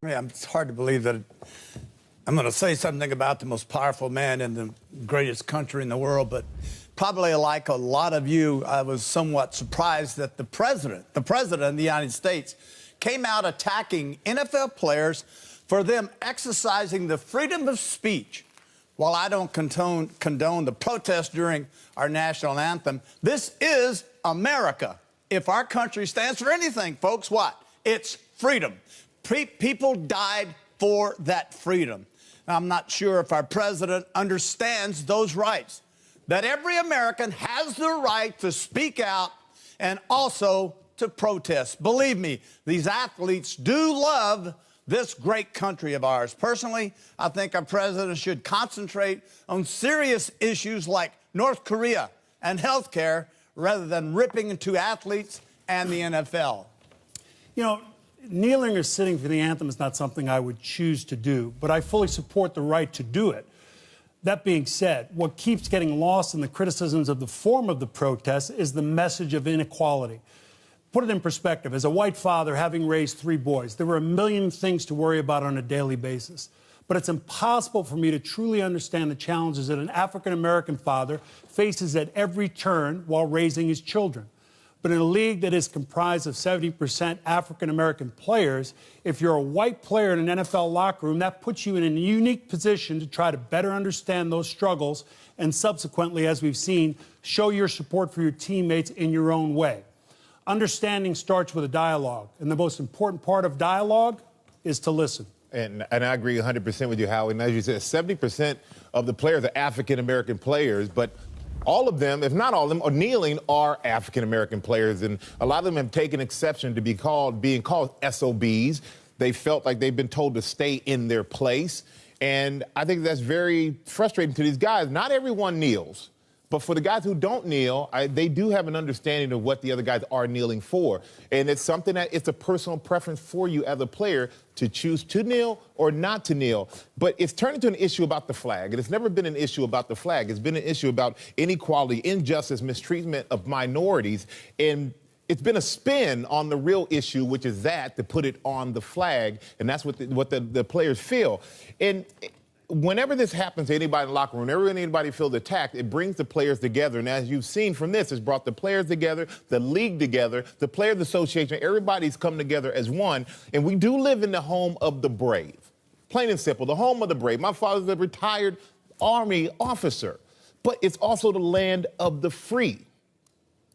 Yeah, it's hard to believe that I'm going to say something about the most powerful man in the greatest country in the world, but probably like a lot of you, I was somewhat surprised that the president of the United States came out attacking NFL players for them exercising the freedom of speech. While I don't condone the protest during our national anthem, this is America. If our country stands for anything, folks, what? It's freedom. People died for that freedom. Now, I'm not sure if our president understands those rights, that every American has the right to speak out and also to protest. Believe me, these athletes do love this great country of ours. Personally, I think our president should concentrate on serious issues like North Korea and health care rather than ripping into athletes and the NFL. You know, kneeling or sitting for the anthem is not something I would choose to do, but I fully support the right to do it. That being said, what keeps getting lost in the criticisms of the form of the protest is the message of inequality. Put it in perspective. As a white father, having raised 3 boys, there were a million things to worry about on a daily basis. But it's impossible for me to truly understand the challenges that an African-American father faces at every turn while raising his children. But in a league that is comprised of 70% African-American players, if you're a white player in an NFL locker room, that puts you in a unique position to try to better understand those struggles and subsequently, as we've seen, show your support for your teammates in your own way. Understanding starts with a dialogue, and the most important part of dialogue is to listen. And I agree 100% with you, Howie. And as you said, 70% of the players are African-American players, but all of them, if not all of them, are kneeling are African-American players. And a lot of them have taken exception to being called SOBs. They felt like they've been told to stay in their place. And I think that's very frustrating to these guys. Not everyone kneels. But for the guys who don't kneel, they do have an understanding of what the other guys are kneeling for. And it's something that it's a personal preference for you as a player to choose to kneel or not to kneel. But it's turned into an issue about the flag. And it's never been an issue about the flag. It's been an issue about inequality, injustice, mistreatment of minorities. And it's been a spin on the real issue, which is that, to put it on the flag. And that's what the players feel. And whenever this happens to anybody in the locker room, whenever anybody feels attacked, it brings the players together. And as you've seen from this, it's brought the players together, the league together, the Players Association. Everybody's come together as one. And we do live in the home of the brave. Plain and simple, the home of the brave. My father's a retired Army officer. But it's also the land of the free.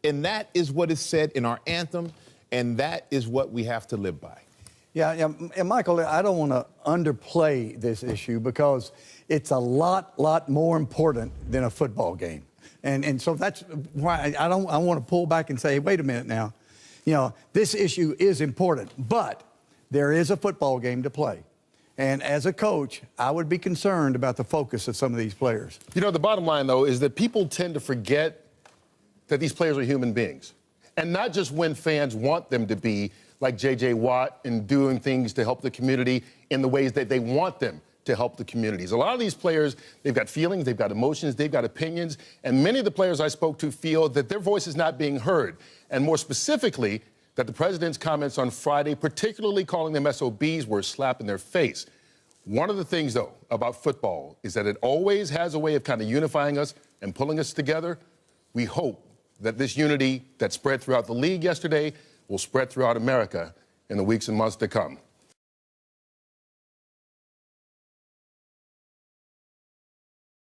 And that is what is said in our anthem. And that is what we have to live by. Yeah, and Michael, I don't want to underplay this issue because it's a lot more important than a football game. And so that's why I want to pull back and say, wait a minute now. You know, this issue is important, but there is a football game to play. And as a coach, I would be concerned about the focus of some of these players. You know, the bottom line, though, is that people tend to forget that these players are human beings. And not just when fans want them to be, like J.J. Watt, and doing things to help the community in the ways that they want them to help the communities. A lot of these players, they've got feelings, they've got emotions, they've got opinions, and many of the players I spoke to feel that their voice is not being heard. And more specifically, that the president's comments on Friday, particularly calling them SOBs, were a slap in their face. One of the things, though, about football is that it always has a way of kind of unifying us and pulling us together. We hope that this unity that spread throughout the league yesterday will spread throughout America in the weeks and months to come.